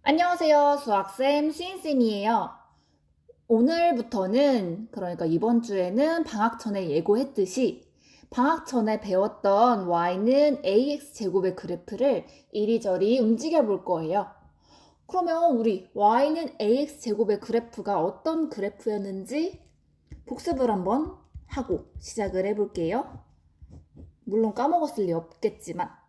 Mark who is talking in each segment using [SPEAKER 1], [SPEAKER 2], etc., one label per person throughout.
[SPEAKER 1] 안녕하세요. 수학쌤 수인쌤이에요. 오늘부터는, 그러니까 이번 주에는 방학 전에 예고했듯이 방학 전에 배웠던 y는 ax제곱의 그래프를 이리저리 움직여 볼 거예요. 그러면 우리 y는 ax제곱의 그래프가 어떤 그래프였는지 복습을 한번 하고 시작을 해볼게요. 물론 까먹었을 리 없겠지만.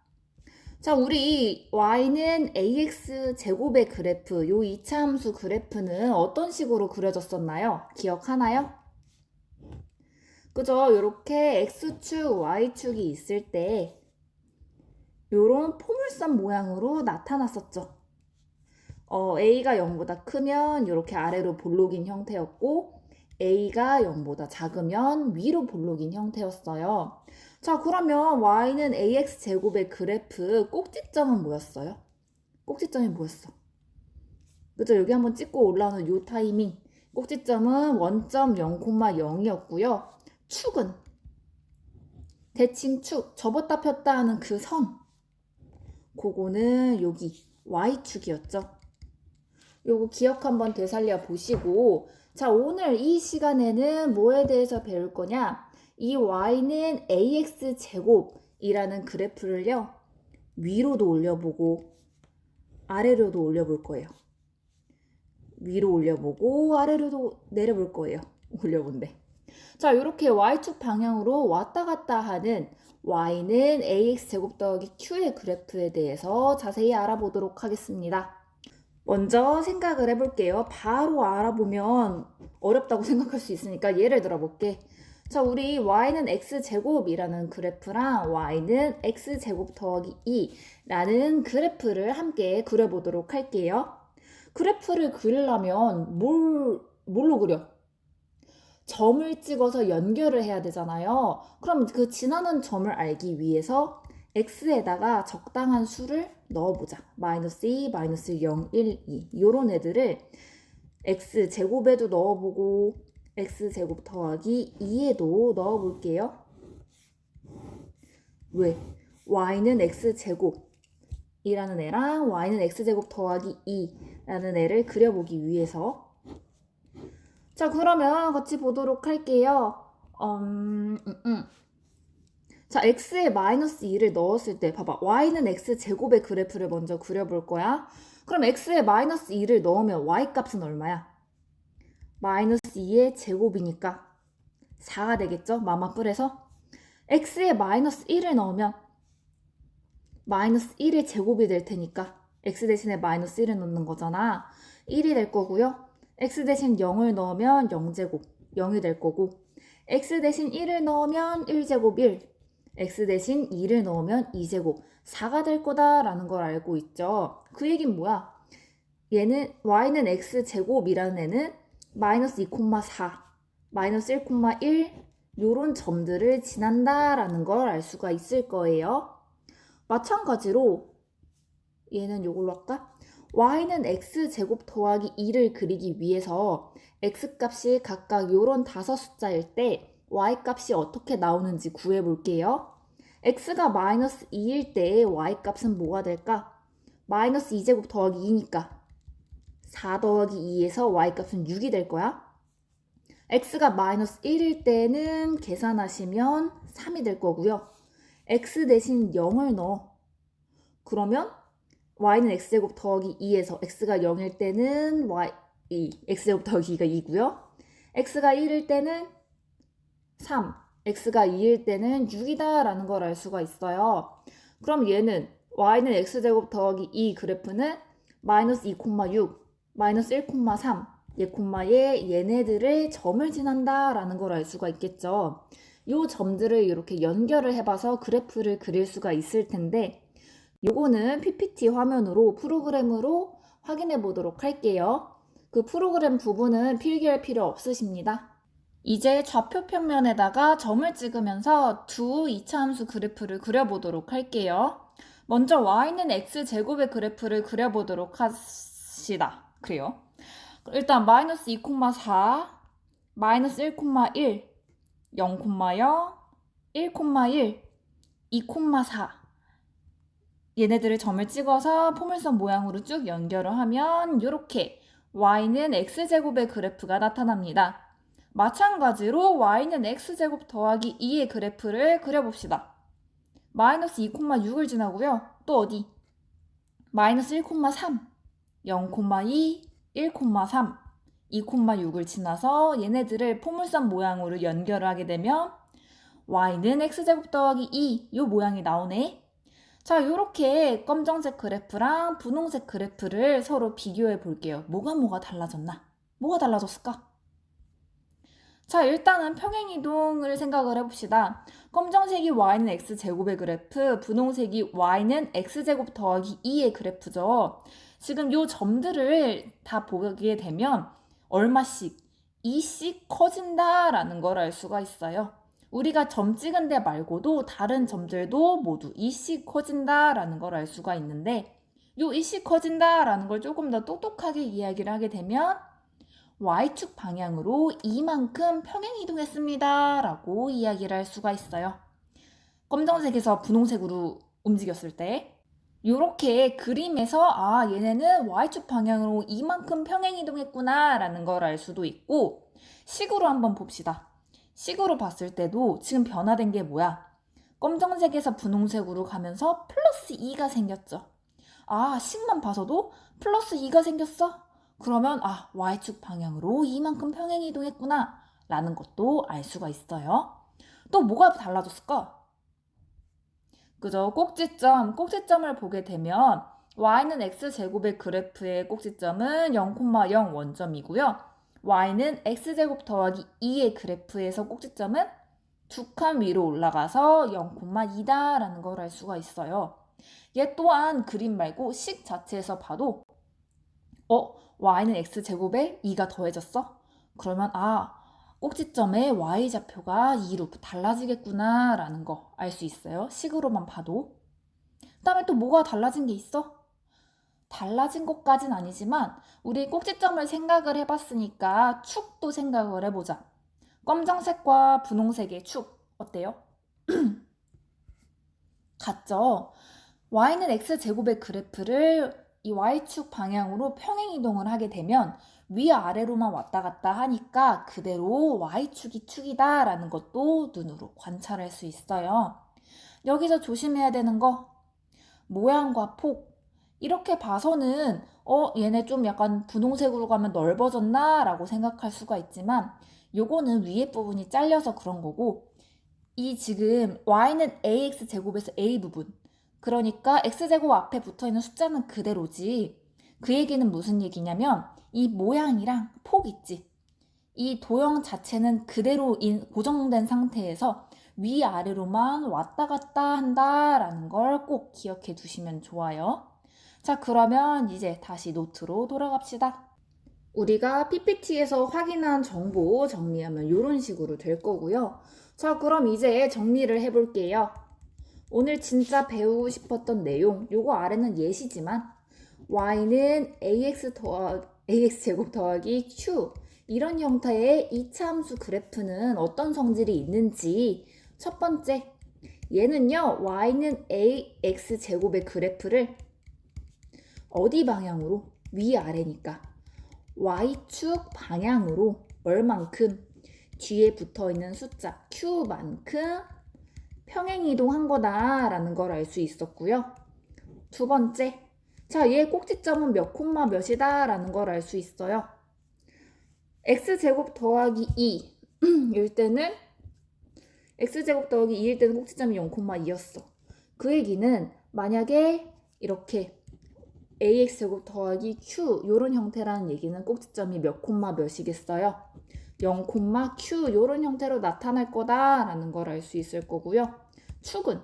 [SPEAKER 1] 자, 우리 y는 ax 제곱의 그래프, 요 이차함수 그래프는 어떤 식으로 그려졌었나요? 기억하나요? 그죠? 이렇게 x축, y축이 있을 때 요런 포물선 모양으로 나타났었죠. a가 0보다 크면 이렇게 아래로 볼록인 형태였고 a가 0보다 작으면 위로 볼록인 형태였어요. 자, 그러면 y는 ax 제곱의 그래프 꼭지점은 뭐였어요? 꼭지점이 뭐였어? 그죠? 여기 한번 찍고 올라오는 요 타이밍. 꼭지점은 원점 0,0이었고요. 축은 대칭 축, 접었다 폈다 하는 그 선. 그거는 여기 y축이었죠. 요거 기억 한번 되살려 보시고, 자, 오늘 이 시간에는 뭐에 대해서 배울 거냐? 이 y는 ax 제곱이라는 그래프를요, 위로도 올려보고 아래로도 올려볼 거예요. 위로 올려보고 아래로도 내려볼 거예요. 올려본대. 자, 이렇게 y축 방향으로 왔다 갔다 하는 y는 ax 제곱 더하기 q의 그래프에 대해서 자세히 알아보도록 하겠습니다. 먼저 생각을 해볼게요. 바로 알아보면 어렵다고 생각할 수 있으니까 예를 들어볼게. 자, 우리 y는 x제곱이라는 그래프랑 y는 x제곱 더하기 2라는 그래프를 함께 그려보도록 할게요. 그래프를 그리려면 뭘로 그려? 점을 찍어서 연결을 해야 되잖아요. 그럼 그 지나는 점을 알기 위해서 x에다가 적당한 수를 넣어보자. 마이너스 2, 마이너스 0, 1, 2 이런 애들을 x제곱에도 넣어보고 x제곱 더하기 2에도 넣어볼게요. 왜? y는 x제곱이라는 애랑 y는 x제곱 더하기 2라는 애를 그려보기 위해서. 자, 그러면 같이 보도록 할게요. 자, x에 마이너스 2를 넣었을 때 봐봐. y는 x제곱의 그래프를 먼저 그려볼 거야. 그럼 x에 마이너스 2를 넣으면 y 값은 얼마야? 마이너스 2의 제곱이니까 4가 되겠죠? 마마뿔에서. x에 마이너스 1을 넣으면 마이너스 1의 제곱이 될 테니까 x 대신에 마이너스 1을 넣는 거잖아. 1이 될 거고요. x 대신 0을 넣으면 0제곱, 0이 될 거고 x 대신 1을 넣으면 1제곱 1, x 대신 2를 넣으면 2제곱 4가 될 거다라는 걸 알고 있죠. 그 얘긴 뭐야? 얘는 y는 x제곱이라는 애는 마이너스 2,4, 마이너스 1,1 요런 점들을 지난다라는 걸 알 수가 있을 거예요. 마찬가지로 얘는 요걸로 할까? y는 x제곱 더하기 2를 그리기 위해서 x값이 각각 요런 5숫자일 때 y값이 어떻게 나오는지 구해볼게요. x가 마이너스 2일 때 y값은 뭐가 될까? 마이너스 2제곱 더하기 2니까 4 더하기 2에서 y값은 6이 될 거야. x가 마이너스 1일 때는 계산하시면 3이 될 거고요. x 대신 0을 넣어. 그러면 y는 x제곱 더하기 2에서 x가 0일 때는 x제곱 더하기 2가 2고요. x가 1일 때는 3, x가 2일 때는 6이다 라는 걸 알 수가 있어요. 그럼 얘는 y는 x제곱 더하기 2 그래프는 마이너스 2,6, 마이너스 1,3 얘네들을 점을 지난다 라는 걸 알 수가 있겠죠. 이 점들을 이렇게 연결을 해봐서 그래프를 그릴 수가 있을 텐데 요거는 PPT 화면으로 프로그램으로 확인해 보도록 할게요. 그 프로그램 부분은 필기할 필요 없으십니다. 이제 좌표 평면에다가 점을 찍으면서 두 이차함수 그래프를 그려보도록 할게요. 먼저 y는 x제곱의 그래프를 그려보도록 합시다. 그래요. 일단 마이너스 2,4, 마이너스 1,1, 0,0, 1,1, 2,4 얘네들을 점을 찍어서 포물선 모양으로 쭉 연결을 하면 이렇게 y는 x제곱의 그래프가 나타납니다. 마찬가지로 y는 x제곱 더하기 2의 그래프를 그려봅시다. 마이너스 2,6을 지나고요. 또 어디? 마이너스 1,3, 0,2, 1,3, 2,6을 지나서 얘네들을 포물선 모양으로 연결을 하게 되면 y는 x제곱 더하기 2 이 모양이 나오네. 자, 이렇게 검정색 그래프랑 분홍색 그래프를 서로 비교해 볼게요. 뭐가 달라졌나? 뭐가 달라졌을까? 자, 일단은 평행이동을 생각을 해봅시다. 검정색이 y는 x제곱의 그래프, 분홍색이 y는 x제곱 더하기 2의 그래프죠. 지금 이 점들을 다 보게 되면 얼마씩, 2씩 커진다라는 걸 알 수가 있어요. 우리가 점 찍은 데 말고도 다른 점들도 모두 2씩 커진다라는 걸 알 수가 있는데 이 2씩 커진다라는 걸 조금 더 똑똑하게 이야기를 하게 되면 Y축 방향으로 이만큼 평행이동했습니다 라고 이야기를 할 수가 있어요. 검정색에서 분홍색으로 움직였을 때 이렇게 그림에서 얘네는 Y축 방향으로 이만큼 평행이동했구나 라는 걸 알 수도 있고 식으로 한번 봅시다. 식으로 봤을 때도 지금 변화된 게 뭐야? 검정색에서 분홍색으로 가면서 플러스 2가 생겼죠. 식만 봐서도 플러스 2가 생겼어? 그러면 Y축 방향으로 이만큼 평행이동했구나 라는 것도 알 수가 있어요. 또 뭐가 달라졌을까? 그죠? 꼭지점을 보게 되면 y는 x제곱의 그래프의 꼭지점은 0,0 원점이고요. y는 x제곱 더하기 2의 그래프에서 꼭지점은 2칸 위로 올라가서 0,2다라는 걸 알 수가 있어요. 얘 또한 그림 말고 식 자체에서 봐도 y는 x제곱에 2가 더해졌어? 그러면 꼭지점의 y좌표가 2로 달라지겠구나 라는 거 알 수 있어요. 식으로만 봐도. 그 다음에 또 뭐가 달라진 게 있어? 달라진 것까진 아니지만 우리 꼭지점을 생각을 해봤으니까 축도 생각을 해보자. 검정색과 분홍색의 축 어때요? 같죠? y는 x제곱의 그래프를 이 y축 방향으로 평행이동을 하게 되면 위아래로만 왔다 갔다 하니까 그대로 y축이 축이다 라는 것도 눈으로 관찰할 수 있어요. 여기서 조심해야 되는 거 모양과 폭 이렇게 봐서는 얘네 좀 약간 분홍색으로 가면 넓어졌나 라고 생각할 수가 있지만 요거는 위에 부분이 잘려서 그런 거고 이 지금 y는 ax제곱에서 a 부분 그러니까 x제곱 앞에 붙어있는 숫자는 그대로지. 그 얘기는 무슨 얘기냐면 이 모양이랑 폭 있지. 이 도형 자체는 그대로 고정된 상태에서 위아래로만 왔다 갔다 한다라는 걸 꼭 기억해 두시면 좋아요. 자, 그러면 이제 다시 노트로 돌아갑시다. 우리가 PPT에서 확인한 정보 정리하면 이런 식으로 될 거고요. 자, 그럼 이제 정리를 해볼게요. 오늘 진짜 배우고 싶었던 내용, 요거 아래는 예시지만 y는 ax제곱 더하기 q 이런 형태의 이차함수 그래프는 어떤 성질이 있는지 첫 번째, 얘는요 y는 ax제곱의 그래프를 어디 방향으로? 위아래니까 y축 방향으로 얼만큼 뒤에 붙어있는 숫자 q만큼 평행이동한 거다라는 걸 알 수 있었고요. 두 번째, 자, 얘 꼭지점은 몇 콤마 몇이다 라는 걸 알 수 있어요. x제곱 더하기 2일 때는 x제곱 더하기 2일 때는 꼭지점이 0,2였어. 그 얘기는 만약에 이렇게 ax제곱 더하기 q 요런 형태라는 얘기는 꼭지점이 몇 콤마 몇이겠어요? 0, q 요런 형태로 나타날 거다라는 걸 알 수 있을 거고요. 축은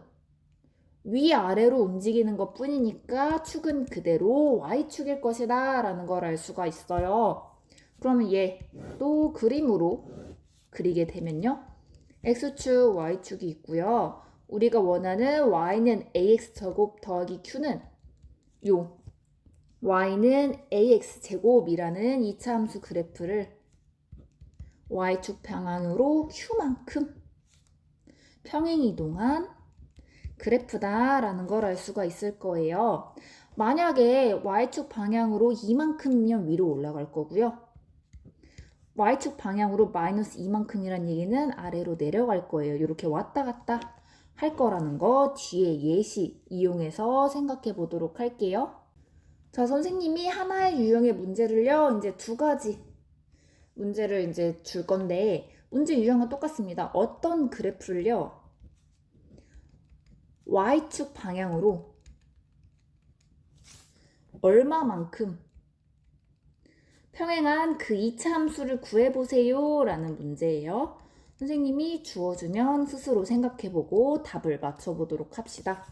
[SPEAKER 1] 위아래로 움직이는 것 뿐이니까 축은 그대로 y축일 것이다 라는 걸 알 수가 있어요. 그러면 얘 또 그림으로 그리게 되면요. x축, y축이 있고요. 우리가 원하는 y는 ax제곱 더하기 q는 요 y는 ax제곱이라는 이차함수 그래프를 y축 방향으로 q만큼 평행이동한 그래프다라는 걸 알 수가 있을 거예요. 만약에 y축 방향으로 이만큼이면 위로 올라갈 거고요. y축 방향으로 마이너스 이만큼이란 얘기는 아래로 내려갈 거예요. 이렇게 왔다 갔다 할 거라는 거 뒤에 예시 이용해서 생각해 보도록 할게요. 자, 선생님이 하나의 유형의 문제를요, 이제 두 가지 문제를 이제 줄 건데, 문제 유형은 똑같습니다. 어떤 그래프를요, y축 방향으로 얼마만큼 평행한 그 이차 함수를 구해보세요 라는 문제예요. 선생님이 주어주면 스스로 생각해보고 답을 맞춰보도록 합시다.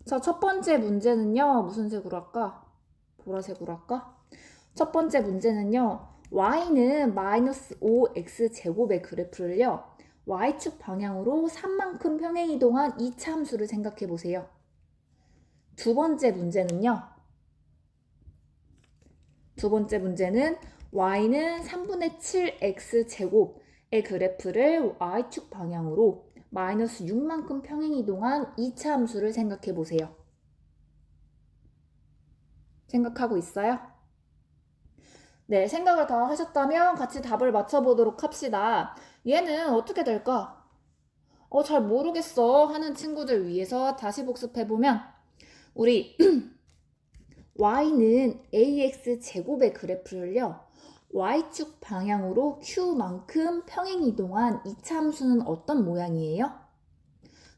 [SPEAKER 1] 자, 첫 번째 문제는요, 무슨 색으로 할까? 보라색으로 할까? 첫 번째 문제는요, y는 마이너스 5x제곱의 그래프를요, y축 방향으로 3만큼 평행 이동한 2차 함수를 생각해 보세요. 두 번째 문제는 y는 3분의 7x제곱의 그래프를 y축 방향으로 마이너스 6만큼 평행 이동한 2차 함수를 생각해 보세요. 생각하고 있어요? 네, 생각을 다 하셨다면 같이 답을 맞춰보도록 합시다. 얘는 어떻게 될까? 잘 모르겠어 하는 친구들 위해서 다시 복습해보면 우리 y는 ax 제곱의 그래프를요, y축 방향으로 q만큼 평행 이동한 2차 함수는 어떤 모양이에요?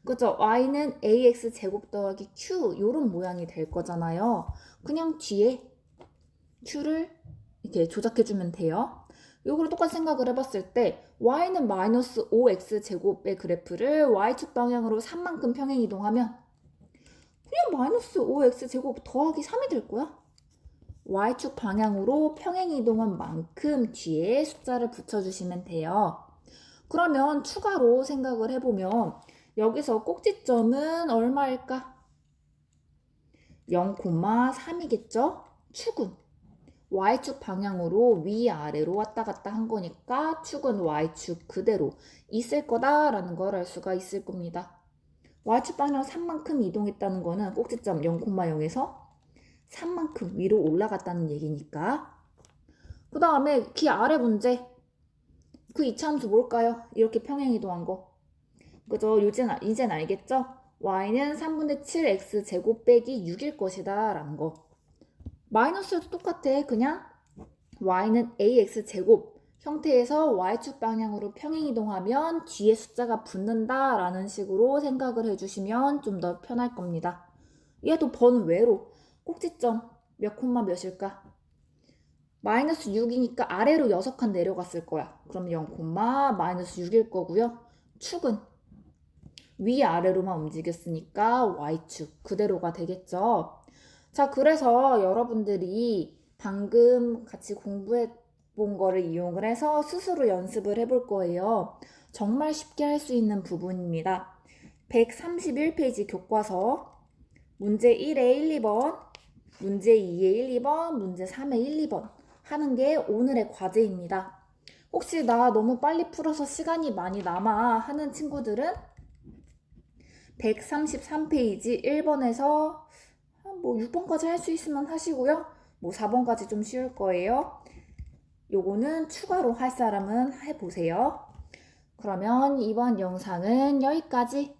[SPEAKER 1] 그죠? y는 ax 제곱 더하기 q 요런 모양이 될 거잖아요. 그냥 뒤에 q를 이렇게 조작해주면 돼요. 요거를 똑같이 생각을 해봤을 때 y는 마이너스 5x제곱의 그래프를 y축 방향으로 3만큼 평행 이동하면 그냥 마이너스 5x제곱 더하기 3이 될 거야. y축 방향으로 평행 이동한 만큼 뒤에 숫자를 붙여주시면 돼요. 그러면 추가로 생각을 해보면 여기서 꼭지점은 얼마일까? 0,3이겠죠? 축은 y축 방향으로 위아래로 왔다 갔다 한 거니까 축은 y축 그대로 있을 거다라는 걸 알 수가 있을 겁니다. y축 방향 3만큼 이동했다는 거는 꼭지점 0,0에서 3만큼 위로 올라갔다는 얘기니까. 그 다음에 그 아래 문제, 그 이차함수 뭘까요? 이렇게 평행 이동한 거. 그죠? 이젠 알겠죠? y는 3분의 7x제곱 빼기 6일 것이다 라는 거. 마이너스도 똑같아. 그냥 y는 ax제곱 형태에서 y축 방향으로 평행 이동하면 뒤에 숫자가 붙는다 라는 식으로 생각을 해주시면 좀 더 편할 겁니다. 얘도 번외로 꼭지점 몇 콤마 몇일까? 마이너스 6이니까 아래로 6칸 내려갔을 거야. 그럼 0, 마이너스 6일 거고요. 축은 위아래로만 움직였으니까 y축 그대로가 되겠죠. 자, 그래서 여러분들이 방금 같이 공부해 본 거를 이용을 해서 스스로 연습을 해볼 거예요. 정말 쉽게 할 수 있는 부분입니다. 131페이지 교과서 문제 1에 1, 2번, 문제 2에 1, 2번, 문제 3에 1, 2번 하는 게 오늘의 과제입니다. 혹시 나 너무 빨리 풀어서 시간이 많이 남아 하는 친구들은 133페이지 1번에서 뭐 6번까지 할 수 있으면 하시고요. 뭐 4번까지 좀 쉬울 거예요. 요거는 추가로 할 사람은 해보세요. 그러면 이번 영상은 여기까지.